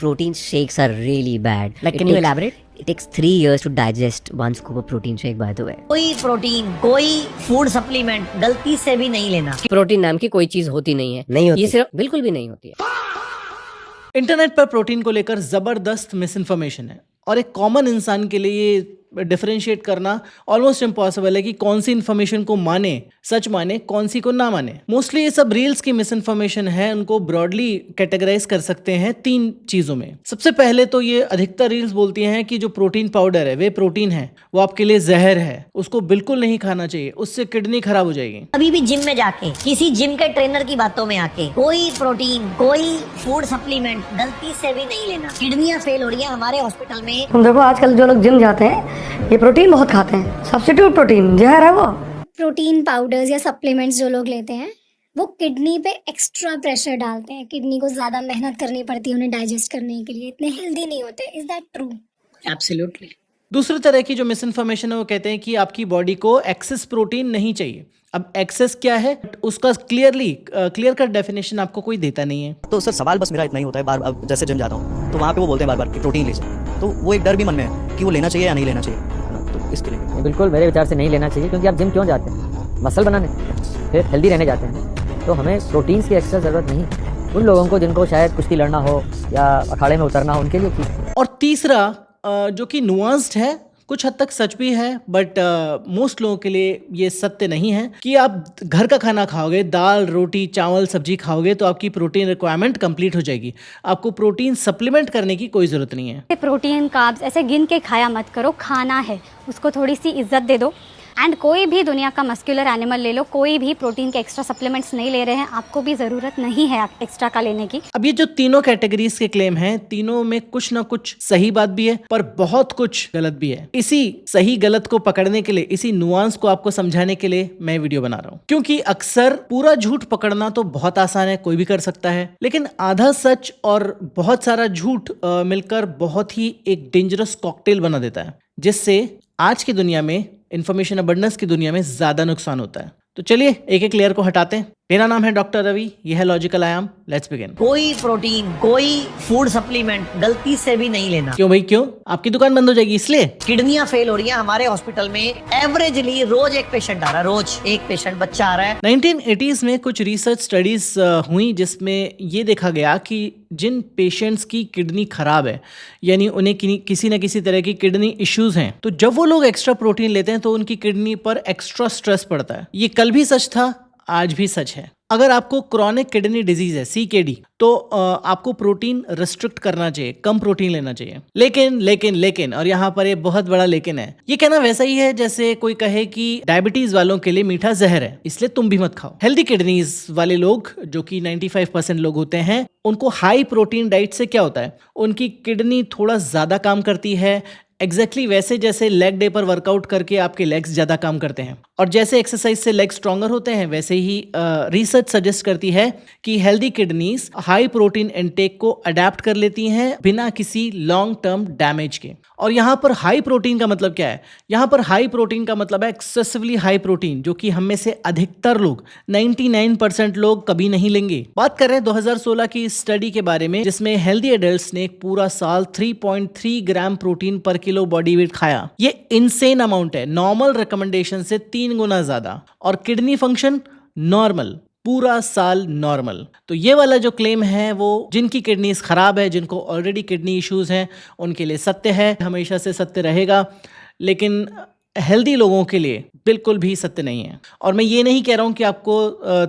Protein shakes are really bad. Like, It can you takes- elaborate? It takes 3 years to digest one scoop of protein shake, by the way. कोई protein कोई food supplement गलती से भी नहीं लेना। Protein नाम की कोई चीज होती नहीं है। नहीं होती। ये सिर्फ बिल्कुल भी नहीं होती है। इंटरनेट पर प्रोटीन को लेकर ज़बरदस्त मिस इन्फॉर्मेशन है और एक कॉमन इंसान के लिए ये डिफरेंशिएट करना ऑलमोस्ट इम्पॉसिबल है कि कौन सी इन्फॉर्मेशन को माने, सच माने, कौन सी को ना माने। मोस्टली ये सब रील्स की मिस इन्फॉर्मेशन है, उनको ब्रॉडली कैटेगराइज कर सकते हैं 3 चीज़ों में। सबसे पहले तो ये अधिकतर रील्स बोलती हैं कि जो प्रोटीन पाउडर है, वे प्रोटीन है, वो आपके लिए जहर है, उसको बिल्कुल नहीं खाना चाहिए, उससे किडनी खराब हो जाएगी। अभी भी जिम में जाके किसी जिम के ट्रेनर की बातों में आके कोई प्रोटीन कोई फूड सप्लीमेंट गलती से भी नहीं लेना। किडनियां फेल हो रही है हमारे हॉस्पिटल में। तुम देखो आजकल जो लोग जिम जाते हैं ये प्रोटीन बहुत खाते हैं, सब्स्टिट्यूट प्रोटीन जहर है वो। प्रोटीन पाउडर्स या सप्लीमेंट्स जो लोग लेते हैं वो किडनी पे एक्स्ट्रा प्रेशर डालते हैं। किडनी को ज़्यादा मेहनत करनी पड़ती है उन्हें डाइजेस्ट करने के लिए, इतने हेल्दी नहीं होते। Is that true? एब्सोल्युटली। दूसरी तरह की जो मिस इन्फॉर्मेशन है वो कहते हैं कि आपकी बॉडी को एक्सेस प्रोटीन नहीं चाहिए। अब एक्सेस क्या है उसका क्लियर कट डेफिनेशन आपको कोई देता नहीं है। तो सर सवाल बस मेरा इतना ही होता है, बार बार जैसे जिम जाता हूँ तो वहाँ पे वो बोलते हैं बार बार कि प्रोटीन लीजिए, तो वो एक डर भी मन में है कि वो लेना चाहिए या नहीं लेना चाहिए, है ना? तो इसके लिए बिल्कुल मेरे विचार से नहीं लेना चाहिए, क्योंकि आप जिम क्यों जाते हैं? मसल बनाने, फिर हेल्दी रहने जाते हैं, तो हमें प्रोटीन्स की एक्स्ट्रा ज़रूरत नहीं है। उन लोगों को जिनको शायद कुश्ती लड़ना हो या अखाड़े में उतरना हो उनके लिए ठीक है। और तीसरा जो कि नुआंस्ड है, कुछ हद तक सच भी है, बट मोस्ट लोगों के लिए ये सत्य नहीं है कि आप घर का खाना खाओगे, दाल रोटी चावल सब्जी खाओगे तो आपकी प्रोटीन रिक्वायरमेंट कंप्लीट हो जाएगी। आपको प्रोटीन सप्लीमेंट करने की कोई ज़रूरत नहीं है। प्रोटीन कार्ब्स ऐसे गिन के खाया मत करो, खाना है उसको थोड़ी सी इज्जत दे दो। एंड कोई भी दुनिया का मस्कुलर एनिमल ले लो, कोई भी प्रोटीन के एक्स्ट्रा सप्लीमेंट्स नहीं ले रहे हैं, आपको भी ज़रूरत नहीं है एक्स्ट्रा का लेने की। अब ये जो तीनों कैटेगरीज के क्लेम हैं, तीनों में कुछ ना कुछ सही बात भी है पर बहुत कुछ गलत भी है। इसी सही गलत को पकड़ने के लिए, इसी नुआंस को आपको समझाने के लिए मैं वीडियो बना रहा हूँ, क्योंकि अक्सर पूरा झूठ पकड़ना तो बहुत आसान है, कोई भी कर सकता है, लेकिन आधा सच और बहुत सारा झूठ मिलकर बहुत ही एक डेंजरस कॉकटेल बना देता है, जिससे आज की दुनिया में, इंफॉर्मेशन अबंडेंस की दुनिया में ज्यादा नुकसान होता है। तो चलिए एक एक लेयर को हटाते हैं। मेरा नाम है डॉक्टर रवि, यह है लॉजिकल आयाम। Let's begin. कोई प्रोटीन कोई फूड सप्लीमेंट गलती से भी नहीं लेना। क्यों भाई क्यों? आपकी दुकान बंद हो जाएगी इसलिए? किडनियां फेल हो रही है हमारे हॉस्पिटल में। एवरेजली रोज एक पेशेंट आ रहा है, रोज एक पेशेंट बच्चा आ रहा है। 1980s में कुछ रिसर्च स्टडीज हुई जिसमें ये देखा गया कि जिन पेशेंट्स की किडनी खराब है, यानी उन्हें किसी न किसी तरह की किडनी इश्यूज हैं, तो जब वो लोग एक्स्ट्रा प्रोटीन लेते हैं तो उनकी किडनी पर एक्स्ट्रा स्ट्रेस पड़ता है। ये कल भी सच था, आज भी सच है। अगर आपको क्रॉनिक किडनी डिजीज है, CKD, तो आपको प्रोटीन रिस्ट्रिक्ट करना चाहिए, कम प्रोटीन लेना चाहिए। लेकिन और यहाँ पर ये बहुत बड़ा लेकिन है। ये कहना वैसा ही है जैसे कोई कहे कि डायबिटीज वालों के लिए मीठा जहर है, इसलिए तुम भी मत खाओ। हेल्दी किडनीज वाले लोग, जो कि 95% लोग होते हैं, उनको हाई प्रोटीन डाइट से क्या होता है, उनकी किडनी थोड़ा ज्यादा काम करती है। एग्जैक्टली वैसे जैसे लेग डे पर वर्कआउट करके आपके लेग्स ज़्यादा काम करते हैं, और जैसे एक्सरसाइज से लेग स्ट्रॉन्गर होते हैं, वैसे ही रिसर्च सजेस्ट करती है कि healthy kidneys high protein intake को अडेप्ट कर लेती हैं बिना किसी लॉन्ग टर्म डैमेज के। और यहाँ पर हाई प्रोटीन का मतलब क्या है? यहाँ पर हाई प्रोटीन का मतलब है एक्सेसिवली हाई प्रोटीन, जो कि हम में से अधिकतर लोग, 99% लोग कभी नहीं लेंगे। बात कर रहे हैं 2016 की स्टडी के बारे में, जिसमें हेल्दी एडल्ट्स ने एक पूरा साल 3.3 ग्राम प्रोटीन पर किलो बॉडी वेट खाया। ये इनसेन अमाउंट है, नॉर्मल रिकमेंडेशन से 3 गुना ज्यादा। और किडनी फंक्शन नॉर्मल, पूरा साल नॉर्मल। तो ये वाला जो क्लेम है वो जिनकी किडनीज खराब है, जिनको ऑलरेडी किडनी इश्यूज हैं, उनके लिए सत्य है, हमेशा से सत्य रहेगा, लेकिन हेल्दी लोगों के लिए बिल्कुल भी सत्य नहीं है। और मैं ये नहीं कह रहा हूँ कि आपको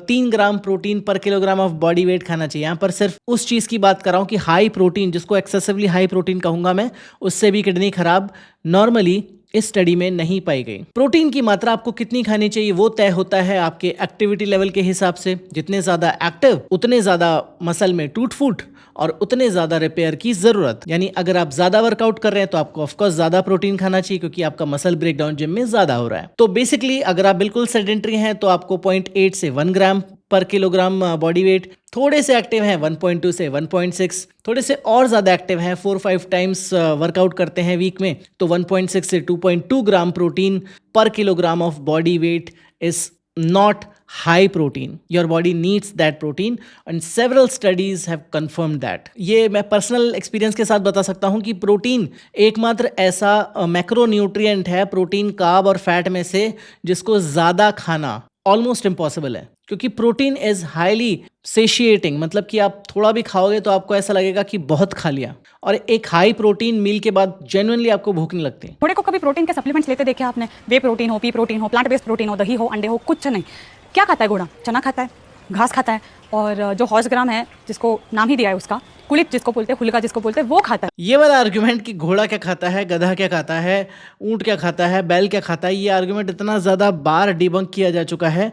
3 ग्राम प्रोटीन पर किलोग्राम ऑफ बॉडी वेट खाना चाहिए। यहाँ पर सिर्फ उस चीज़ की बात कर रहा हूँ कि हाई प्रोटीन, जिसको एक्सेसिवली हाई प्रोटीन कहूँगा मैं, उससे भी किडनी खराब नॉर्मली इस स्टडी में नहीं पाई गई। प्रोटीन की मात्रा आपको कितनी खानी चाहिए वो तय होता है आपके एक्टिविटी लेवल के हिसाब से। जितने ज्यादा एक्टिव, उतने ज्यादा मसल में टूट फूट और उतने ज्यादा रिपेयर की जरूरत। यानी अगर आप ज्यादा वर्कआउट कर रहे हैं तो आपको ऑफकोर्स ज्यादा प्रोटीन खाना चाहिए, क्योंकि आपका मसल ब्रेकडाउन जिम में ज्यादा हो रहा है। तो बेसिकली अगर आप बिल्कुल सेडेंटरी हैं तो आपको 0.8 से 1 ग्राम पर किलोग्राम बॉडी वेट, थोड़े से एक्टिव हैं 1.2 से 1.6, थोड़े से और ज़्यादा एक्टिव हैं 4-5 टाइम्स वर्कआउट करते हैं वीक में, तो 1.6 से 2.2 ग्राम प्रोटीन पर kilogram of body weight is not high protein. Your body needs that protein and several studies have confirmed that. ये मैं पर्सनल एक्सपीरियंस के साथ बता सकता हूँ कि प्रोटीन एकमात्र ऐसा मैक्रो न्यूट्रिएंट है प्रोटीन, कार्ब और फैट में से जिसको ज़्यादा खाना ऑलमोस्ट इम्पॉसिबल है, क्योंकि प्रोटीन इज हाईली सेशिएटिंग, मतलब कि आप थोड़ा भी खाओगे तो आपको ऐसा लगेगा कि बहुत खा लिया, और एक हाई प्रोटीन मील के बाद जेन्युइनली आपको भूख नहीं लगती। थोड़े को कभी प्रोटीन के सप्लीमेंट्स लेते देखे आपने? वे प्रोटीन हो, पी प्रोटीन हो, प्लांट बेस्ड प्रोटीन हो, दही हो, अंडे हो, कुछ नहीं। क्या खाता है घोड़ा? चना खाता है, घास खाता है, और जो हॉर्स ग्राम है जिसको नाम ही दिया है उसका, कुलिक जिसको बोलते हैं, हुलिका जिसको बोलते हैं, वो खाता है। ये वाला आर्गुमेंट कि घोड़ा क्या खाता है, गधा क्या खाता है, ऊंट क्या खाता है, बैल क्या खाता है, ये आर्गुमेंट इतना ज़्यादा बार डिबंक किया जा चुका है,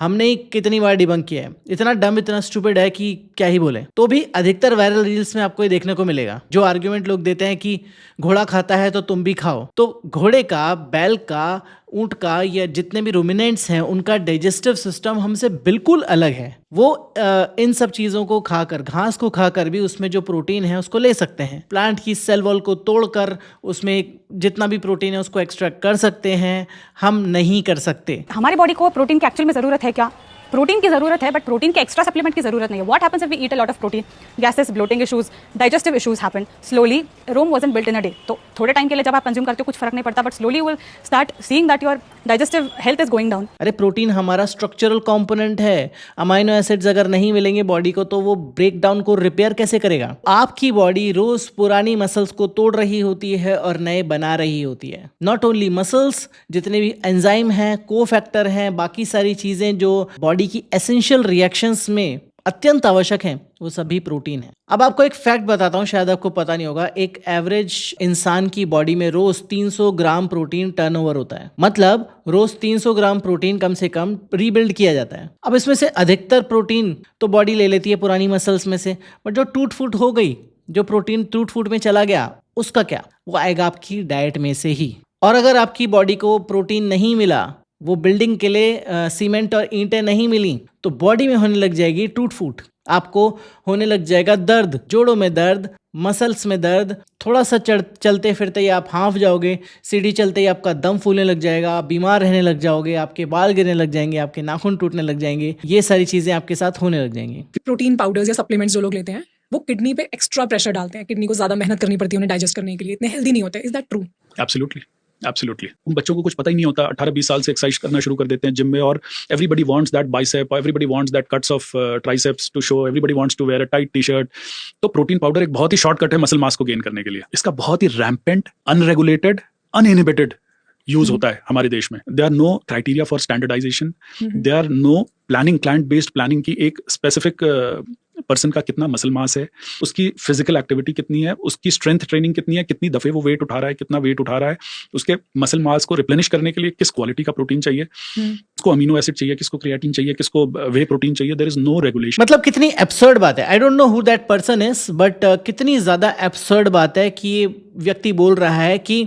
हमने ही कितनी बार डिबंक किया है, इतना डम इतना स्टूपिड है कि क्या ही बोले। तो भी अधिकतर वायरल रील्स में आपको ये देखने को मिलेगा, जो आर्गुमेंट लोग देते हैं कि घोड़ा खाता है तो तुम भी खाओ। तो घोड़े का, बैल का, ऊंट का या जितने भी रूमिनेंट्स हैं उनका डाइजेस्टिव सिस्टम हमसे बिल्कुल अलग है। वो इन सब चीज़ों को खाकर, घास को खाकर भी उसमें जो प्रोटीन है उसको ले सकते हैं। प्लांट की सेल वॉल को तोड़कर उसमें जितना भी प्रोटीन है उसको एक्सट्रैक्ट कर सकते हैं, हम नहीं कर सकते। हमारी बॉडी को प्रोटीन की एक्चुअल में ज़रूरत है क्या? प्रोटीन की ज़रूरत है, बट प्रोटीन के एक्स्ट्रा सप्लीमेंट की ज़रूरत नहीं है। What happens if we eat a lot of protein? Gases, bloating issues, digestive issues happen slowly. Rome wasn't built in a day. तो थोड़े टाइम के लिए जब आप कंज्यूम करते हो कुछ फर्क नहीं पड़ता, but slowly you will start seeing that your digestive health is going down. अरे प्रोटीन हमारा स्ट्रक्चरल कंपोनेंट है। अमाइनो एसिड्स अगर नहीं मिलेंगे बॉडी को तो वो ब्रेक डाउन को रिपेयर कैसे करेगा? आपकी बॉडी रोज पुरानी मसल्स को तोड़ रही होती है और नए बना रही होती है। नॉट ओनली मसल्स, जितने भी एंजाइम हैं, कोफैक्टर हैं, बाकी सारी चीजें जो बॉडी की एसेंशियल रिएक्शंस में अत्यंत आवश्यक हैं, वो सभी प्रोटीन है। अब आपको एक फैक्ट बताता हूँ, शायद आपको पता नहीं होगा। एक एवरेज इंसान की बॉडी में रोज 300 ग्राम प्रोटीन टर्नओवर होता है, मतलब रोज 300 ग्राम प्रोटीन कम से कम रीबिल्ड किया जाता है। अब इसमें से अधिकतर प्रोटीन तो बॉडी ले लेती है पुरानी मसल्स में से, बट जो टूट फूट हो गई, जो प्रोटीन टूट फूट में चला गया, उसका क्या? वो आएगा आपकी डाइट में से ही। और अगर आपकी बॉडी को प्रोटीन नहीं मिला, वो बिल्डिंग के लिए सीमेंट और ईंटें नहीं मिली, तो बॉडी में होने लग जाएगी टूट फूट। आपको होने लग जाएगा दर्द, जोड़ों में दर्द, मसल्स में दर्द, थोड़ा सा चलते फिरते ही आप हाँफ जाओगे, सीढ़ी चलते ही आपका दम फूलने लग जाएगा, आप बीमार रहने लग जाओगे, आपके बाल गिरने लग जाएंगे, आपके नाखून टूटने लग जाएंगे। ये सारी चीज़ें आपके साथ होने लग जाएंगी। प्रोटीन पाउडर्स या सप्लीमेंट्स जो लोग लेते हैं वो किडनी पे एक्स्ट्रा प्रेशर डालते हैं, किडनी को ज़्यादा मेहनत करनी पड़ती है उन्हें डाइजेस्ट करने के लिए, इतने हेल्दी नहीं होते। Is that true? Absolutely, absolutely. उन बच्चों को कुछ पता ही नहीं होता, 18-20 साल से एक्सरसाइज करना शुरू कर देते हैं जिम में, और everybody wants that bicep, everybody wants that cuts of triceps to show, everybody wants to wear a tight T-shirt. तो प्रोटीन पाउडर एक बहुत ही शॉर्टकट है मसल मास को गेन करने के लिए। इसका बहुत ही रैम्पेंट, अनरेगुलेटेड, अनइनहिबिटेड यूज होता है हमारे देश में। There are no criteria for standardisation, there are no planning, client based planning की एक स्पेसिफिक पर्सन का कितना मसल मास है, उसकी फिजिकल एक्टिविटी कितनी है, उसकी स्ट्रेंथ ट्रेनिंग कितनी है, कितनी दफे वो वेट उठा रहा है, कितना वेट उठा रहा है, उसके मसल मास को रिप्लेनिश करने के लिए किस क्वालिटी का प्रोटीन चाहिए, किसको अमीनो एसिड चाहिए, किसको क्रिएटिन चाहिए, किसको वे प्रोटीन चाहिए। There is no regulation. मतलब कितनी एब्सर्ड बात है। I don't know who that person is, but कितनी ज्यादा एब्सर्ड बात है कि ये व्यक्ति बोल रहा है कि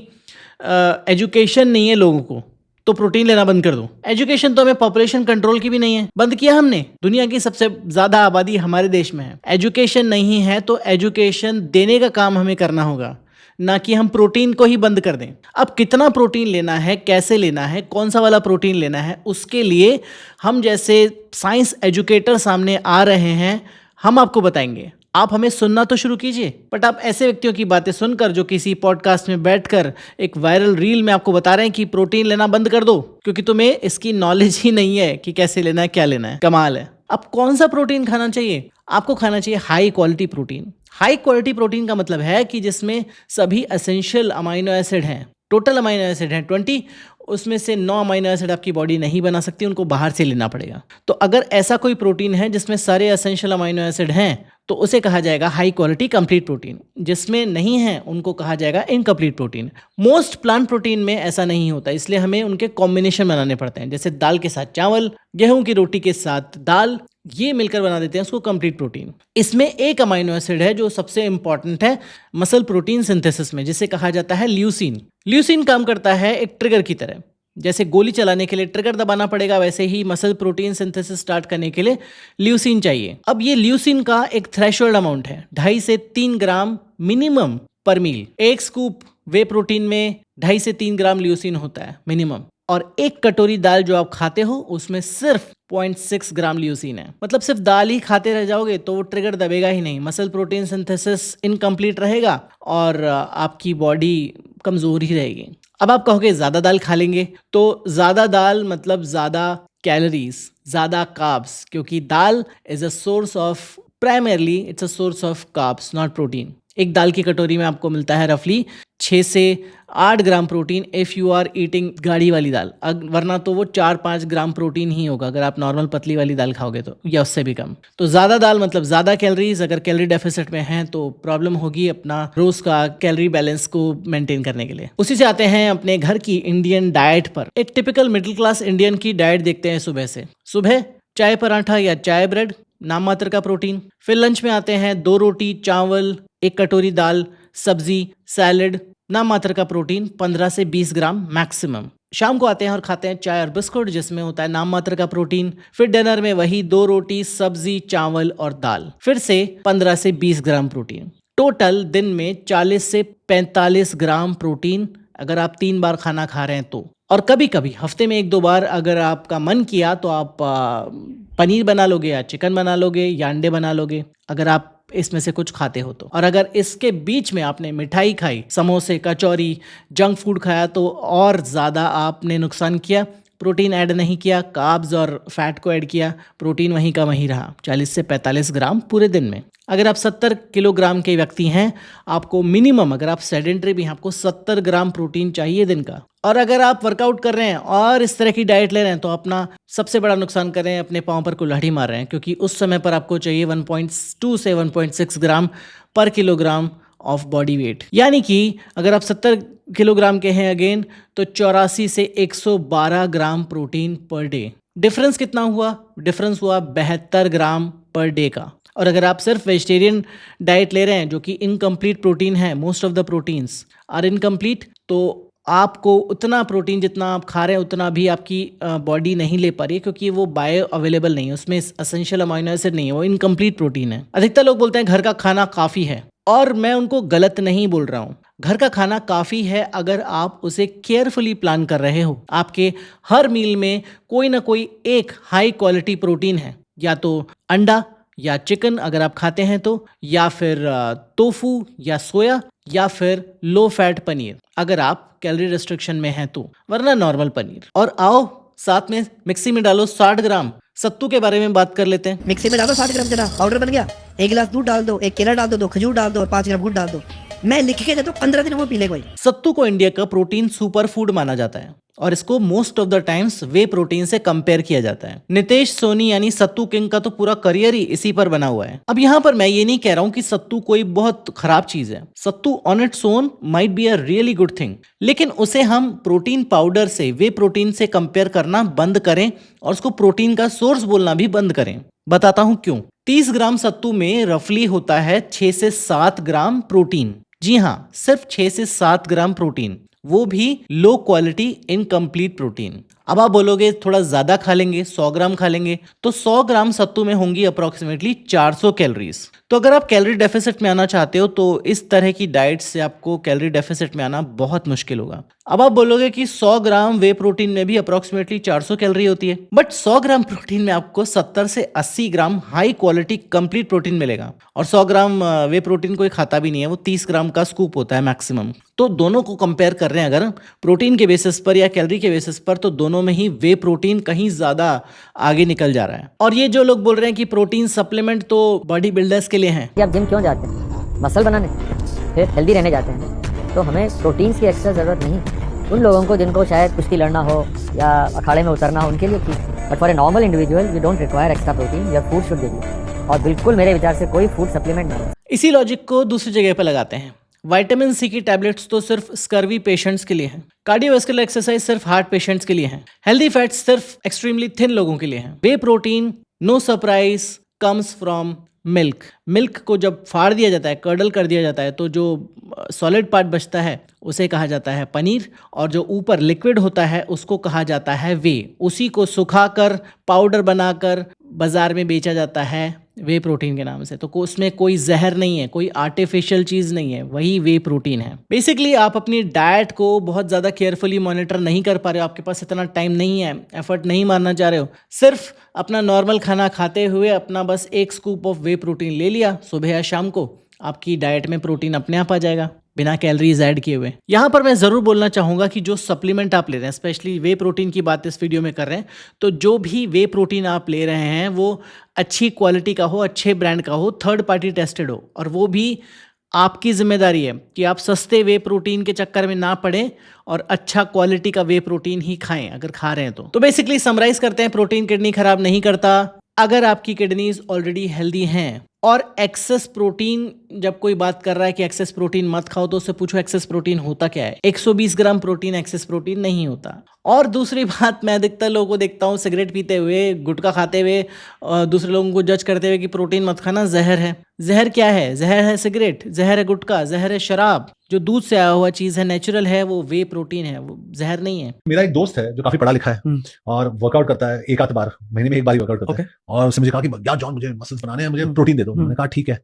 एजुकेशन नहीं है लोगों को तो प्रोटीन लेना बंद कर दो। एजुकेशन तो हमें पॉपुलेशन कंट्रोल की भी नहीं है, बंद किया हमने। दुनिया की सबसे ज्यादा आबादी हमारे देश में है। एजुकेशन नहीं है तो एजुकेशन देने का काम हमें करना होगा, ना कि हम प्रोटीन को ही बंद कर दें। अब कितना प्रोटीन लेना है, कैसे लेना है, कौन सा वाला प्रोटीन लेना है, उसके लिए हम जैसे साइंस एजुकेटर सामने आ रहे हैं, हम आपको बताएंगे। आप हमें सुनना तो शुरू कीजिए, बट आप ऐसे व्यक्तियों की बातें सुनकर जो किसी पॉडकास्ट में बैठकर एक वायरल रील में आपको बता रहे हैं कि प्रोटीन लेना बंद कर दो, क्योंकि तुम्हें इसकी नॉलेज ही नहीं है कि कैसे लेना है, क्या लेना है। कमाल है। अब कौन सा प्रोटीन खाना चाहिए? आपको खाना चाहिए high quality protein. High quality protein का मतलब है कि जिसमें सभी एसेंशियल अमाइनो एसिड हैं। टोटल अमाइनो एसिड हैं 20, उसमें से 9 अमाइनो एसिड आपकी बॉडी नहीं बना सकती, उनको बाहर से लेना पड़ेगा। तो अगर ऐसा कोई प्रोटीन है जिसमें सारे एसेंशियल अमाइनो एसिड हैं तो उसे कहा जाएगा हाई क्वालिटी कंप्लीट प्रोटीन। जिसमें नहीं है उनको कहा जाएगा incomplete protein. Most plant protein में ऐसा नहीं होता, इसलिए हमें उनके कॉम्बिनेशन बनाने पड़ते हैं। जैसे दाल के साथ चावल, गेहूं की रोटी के साथ दाल, ये मिलकर बना देते हैं उसको कंप्लीट प्रोटीन। इसमें एक अमाइनो एसिड है जो सबसे इंपॉर्टेंट है मसल प्रोटीन सिंथेसिस में, जिसे कहा जाता है ल्यूसीन। ल्यूसीन काम करता है एक ट्रिगर की तरह। जैसे गोली चलाने के लिए ट्रिगर दबाना पड़ेगा, वैसे ही मसल प्रोटीन सिंथेसिस स्टार्ट करने के लिए ल्यूसीन चाहिए। अब ये ल्यूसीन का एक थ्रेशोल्ड अमाउंट है, 2.5 से 3 ग्राम मिनिमम पर मील। एक स्कूप वे प्रोटीन में 2.5 से 3 ग्राम ल्यूसीन होता है मिनिमम। और 1 कटोरी दाल जो आप खाते हो उसमें सिर्फ 0.6 ग्राम ल्यूसीन है। मतलब सिर्फ दाल ही खाते रह जाओगे तो वो ट्रिगर दबेगा ही नहीं, मसल प्रोटीन सिंथेसिस इनकम्प्लीट रहेगा और आपकी बॉडी कमजोर ही रहेगी। अब आप कहोगे ज्यादा दाल खा लेंगे, तो ज्यादा दाल मतलब ज्यादा कैलोरीज, ज्यादा कार्ब्स, क्योंकि dal is a source of, primarily it's a source of carbs not protein. एक दाल की कटोरी में आपको मिलता है रफली 6 से 8 gram protein if you are eating गाढ़ी वाली दाल, वरना तो वो 4-5 ग्राम प्रोटीन ही होगा अगर आप नॉर्मल पतली वाली दाल खाओगे तो, या उससे भी कम। तो ज़्यादा दाल मतलब ज़्यादा कैलोरीज। अगर कैलोरी डेफिसिट में हैं तो प्रॉब्लम होगी अपना रोज़ का कैलोरी बैलेंस को मेंटेन करने के लिए। उसी से आते हैं अपने घर की इंडियन डाइट पर। एक टिपिकल मिडिल क्लास इंडियन की डाइट देखते हैं सुबह से। सुबह चाय पराठा या चाय ब्रेड, नाम मात्र का प्रोटीन। फिर लंच में आते हैं 2 रोटी, चावल, 1 कटोरी दाल, सब्जी, सैलड, नाम मात्र का प्रोटीन 15 से 20 ग्राम मैक्सिमम। शाम को आते हैं और खाते हैं चाय और बिस्कुट जिसमें होता है नाम मात्र का प्रोटीन। फिर डिनर में वही 2 रोटी, सब्जी, चावल और दाल, फिर से 15 से 20 ग्राम प्रोटीन। टोटल दिन में 40 से 45 ग्राम प्रोटीन अगर आप 3 बार खाना खा रहे हैं तो। और कभी कभी हफ्ते में 1-2 बार अगर आपका मन किया तो आप पनीर बना लोगे या चिकन बना लोगे या अंडे बना लोगे, अगर आप इसमें से कुछ खाते हो तो। और अगर इसके बीच में आपने मिठाई खाई, समोसे, कचौरी, जंक फूड खाया तो और ज़्यादा आपने नुकसान किया। प्रोटीन ऐड नहीं किया, कार्ब्स और फैट को ऐड किया, प्रोटीन वहीं का वहीं रहा, 40 से 45 ग्राम पूरे दिन में। अगर आप 70 किलोग्राम के व्यक्ति हैं, आपको मिनिमम, अगर आप सेडेंटरी भी हैं, आपको 70 ग्राम प्रोटीन चाहिए दिन का। और अगर आप वर्कआउट कर रहे हैं और इस तरह की डाइट ले रहे हैं तो अपना सबसे बड़ा नुकसान कर रहे हैं, अपने पाँव पर कुल्हाड़ी मार रहे हैं, क्योंकि उस समय पर आपको चाहिए 1.2 से 1.6 ग्राम पर किलोग्राम ऑफ बॉडी वेट। यानी कि अगर आप 70 किलोग्राम के हैं अगेन, तो 84 से 112 gram protein per day. Difference कितना हुआ? डिफरेंस हुआ 72 ग्राम पर डे का। और अगर आप सिर्फ वेजिटेरियन डाइट ले रहे हैं जो कि इनकम्प्लीट प्रोटीन है, most of the proteins are incomplete, तो आपको उतना प्रोटीन जितना आप खा रहे हैं उतना भी आपकी बॉडी नहीं ले पा रही है, क्योंकि वो बायो अवेलेबल नहीं है, उसमें एसेंशियल अमाइनो एसिड नहीं है, वो इनकम्प्लीट प्रोटीन है। अधिकतर लोग बोलते हैं घर का खाना काफ़ी है, और मैं उनको गलत नहीं बोल रहा हूँ। घर का खाना काफ़ी है अगर आप उसे केयरफुली प्लान कर रहे हो। आपके हर मील में कोई ना कोई एक हाई क्वालिटी प्रोटीन है, या तो अंडा या चिकन अगर आप खाते हैं तो, या फिर टोफू या सोया, या फिर लो फैट पनीर अगर आप कैलोरी रिस्ट्रिक्शन में हैं तो, वरना नॉर्मल पनीर। और आओ साथ में मिक्सी में डालो 60 ग्राम सत्तू के बारे में बात कर लेते हैं। मिक्सी में डालो 60 ग्राम जरा, पाउडर बन गया। 1 गिलास दूध डाल दो, 1 केला डाल दो, 2 खजूर डाल दो और 5 ग्राम गुड़ डाल दो। मैं लिख के देता हूँ, 15 दिन वो पी ले कोई। सत्तू को इंडिया का प्रोटीन सुपर फूड माना जाता है और इसको most of the times way protein से कंपेयर किया जाता है। नितेश सोनी यानी सत्तू किंग का तो पूरा करियर ही इसी पर बना हुआ है। अब यहाँ पर मैं ये नहीं कह रहा हूँ कि सत्तू कोई बहुत खराब चीज है। Sattu on its own might be a really good thing, लेकिन उसे हम प्रोटीन पाउडर से, वे प्रोटीन से कंपेयर करना बंद करें और उसको प्रोटीन का सोर्स बोलना भी बंद करें। बताता हूँ क्यों। 30 ग्राम सत्तू में रफली होता है 6 से 7 ग्राम प्रोटीन। जी हाँ, सिर्फ 6 से 7 ग्राम प्रोटीन, वो भी लो क्वालिटी इनकम्प्लीट प्रोटीन। अब आप बोलोगे थोड़ा ज्यादा खा लेंगे, 100 ग्राम खा लेंगे, तो 100 ग्राम सत्तू में होंगी अप्रोक्सीमेटली 400 कैलोरीज। तो अगर आप कैलोरी डेफिसिट में आना चाहते हो तो इस तरह की डाइट से आपको कैलोरी डेफिसिट में आना बहुत मुश्किल होगा। अब आप बोलोगे कि 100 ग्राम वे प्रोटीन में भी अप्रोक्सीमेटली 400 कैलोरी होती है, बट 100 ग्राम प्रोटीन में आपको 70 से 80 ग्राम हाई क्वालिटी कंप्लीट प्रोटीन मिलेगा। और 100 ग्राम वे प्रोटीन कोई खाता भी नहीं है, वो 30 ग्राम का स्कूप होता है मैक्सिमम। तो दोनों को कंपेयर कर रहे हैं अगर प्रोटीन के बेसिस पर या कैलोरी के बेसिस पर, तो दोनों में ही वे प्रोटीन कहीं ज्यादा आगे निकल जा रहा है। और ये जो लोग बोल रहे हैं कि प्रोटीन सप्लीमेंट तो बॉडी बिल्डर्स के लिए हैं, कि आप जिम क्यों जाते हैं? मसल बनाने, फिर हेल्दी रहने जाते हैं, तो हमें प्रोटीन्स की एक्स्ट्रा ज़रूरत नहीं। उन लोगों को जिनको शायद कुश्ती लड़ना हो या अखाड़े में उतरना हो उनके लिए ठीक, but for a normal individual we don't require extra protein, your food should give you. और बिल्कुल मेरे विचार से कोई फूड सप्लीमेंट नहीं। इसी लॉजिक को दूसरी जगह पर लगाते हैं। विटामिन सी की टैबलेट्स तो सिर्फ स्कर्वी पेशेंट्स के लिए हैं, कार्डियोवास्कुलर एक्सरसाइज सिर्फ हार्ट पेशेंट्स के लिए हैं, हेल्दी फैट्स सिर्फ एक्सट्रीमली थिन लोगों के लिए हैं। Whey protein no surprise comes from milk. Milk को जब फाड़ दिया जाता है, कर्डल कर दिया जाता है, तो जो सॉलिड पार्ट बचता है उसे कहा जाता है पनीर, और जो ऊपर लिक्विड होता है उसको कहा जाता है वे। उसी को सुखाकर पाउडर बनाकर बाजार में बेचा जाता है वे प्रोटीन के नाम से, तो उसमें कोई जहर नहीं है, कोई आर्टिफिशियल चीज़ नहीं है, वही वे प्रोटीन है। बेसिकली आप अपनी डाइट को बहुत ज़्यादा केयरफुली मॉनिटर नहीं कर पा रहे हो, आपके पास इतना टाइम नहीं है, एफर्ट नहीं मारना चाह रहे हो, सिर्फ अपना नॉर्मल खाना खाते हुए अपना बस एक स्कूप ऑफ वे प्रोटीन ले लिया सुबह या शाम को, आपकी डाइट में प्रोटीन अपने आप आ जाएगा बिना कैलोरीज ऐड किए हुए। यहाँ पर मैं ज़रूर बोलना चाहूँगा कि जो सप्लीमेंट आप ले रहे हैं, स्पेशली वे प्रोटीन की बात इस वीडियो में कर रहे हैं, तो जो भी वे प्रोटीन आप ले रहे हैं वो अच्छी क्वालिटी का हो, अच्छे ब्रांड का हो, थर्ड पार्टी टेस्टेड हो, और वो भी आपकी जिम्मेदारी है कि आप सस्ते वे प्रोटीन के चक्कर में ना पड़े और अच्छा क्वालिटी का वे प्रोटीन ही खाएं अगर खा रहे हैं तो बेसिकली समराइज करते हैं, प्रोटीन किडनी खराब नहीं करता अगर आपकी किडनीज ऑलरेडी हेल्दी हैं। और एक्सेस प्रोटीन, जब कोई बात कर रहा है कि एक्सेस प्रोटीन मत खाओ, तो उससे पूछो एक्सेस प्रोटीन होता क्या है। 120 ग्राम प्रोटीन एक्सेस प्रोटीन नहीं होता। और दूसरी बात, मैं अधिकतर लोगों को देखता हूँ सिगरेट पीते हुए, गुटखा खाते हुए, दूसरे लोगों को जज करते हुए कि प्रोटीन मत खाना, जहर है। जहर क्या है? जहर है सिगरेट, जहर है गुटखा, जहर है शराब। जो दूध से आया हुआ चीज़ है, नेचुरल है, वो वे प्रोटीन है, वो जहर नहीं है। मेरा एक दोस्त है जो काफी पढ़ा लिखा है और वर्कआउट करता है, एक आध बार महीने में एक बार ही वर्कआउट करता है, और उसने मुझे कहा कि यार जॉन, मुझे मसल्स बनाने हैं, मुझे प्रोटीन दे दो। मैंने कहा ठीक है,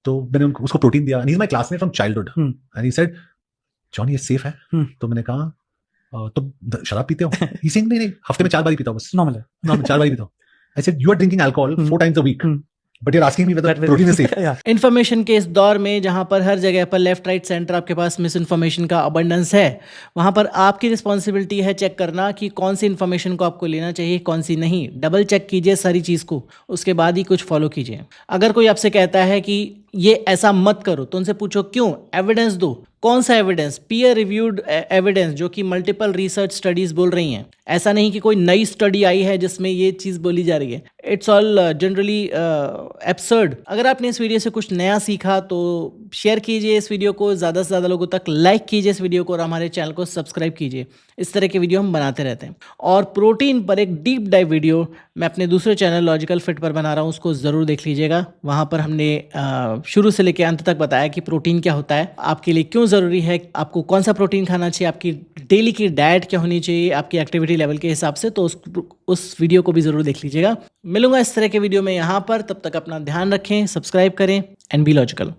तो मैंने उसको प्रोटीन दिया। He is my classmate from childhood and he said, John ये सेफ है? तो मैंने कहा तो शराब पीते हो? ही सेड नहीं, हफ्ते में 4 बार ही पीता हूं, बस नॉर्मल 4 बार ही पीता हूं। I said you are drinking alcohol 4 times a week, बट you're asking me whether protein is safe. Information के इस दौर में जहां पर हर जगह पर लेफ्ट राइट सेंटर आपके पास मिस इन्फॉर्मेशन का अबंडेंस है, वहां पर आपकी रिस्पॉन्सिबिलिटी है चेक करना कि कौन सी इन्फॉर्मेशन को आपको लेना चाहिए, कौन सी नहीं। डबल चेक कीजिए सारी चीज़ को, उसके बाद ही कुछ फॉलो कीजिए। अगर कोई आपसे कहता है कि ये ऐसा मत करो, तो उनसे पूछो क्यों, एविडेंस दो। कौन सा एविडेंस? पीयर रिव्यूड एविडेंस, जो कि मल्टीपल रिसर्च स्टडीज बोल रही हैं। ऐसा नहीं कि कोई नई स्टडी आई है जिसमें ये चीज़ बोली जा रही है। It's all generally absurd. अगर आपने इस वीडियो से कुछ नया सीखा तो शेयर कीजिए इस वीडियो को ज़्यादा से ज़्यादा लोगों तक, लाइक कीजिए इस वीडियो को, और हमारे चैनल को सब्सक्राइब कीजिए। इस तरह के वीडियो हम बनाते रहते हैं। और प्रोटीन पर एक डीप डाइव वीडियो मैं अपने दूसरे चैनल लॉजिकल फिट पर बना रहा हूँ, उसको ज़रूर देख लीजिएगा। वहाँ पर हमने शुरू से लेकर अंत तक बताया कि प्रोटीन क्या होता है, आपके लिए क्यों ज़रूरी है, आपको कौन सा प्रोटीन खाना चाहिए, आपकी डेली की डाइट क्या होनी चाहिए आपकी एक्टिविटी लेवल के हिसाब से। तो उस वीडियो को भी ज़रूर देख लीजिएगा। मिलूंगा इस तरह के वीडियो में यहाँ पर, तब तक अपना ध्यान रखें, सब्सक्राइब करें एंड बी लॉजिकल।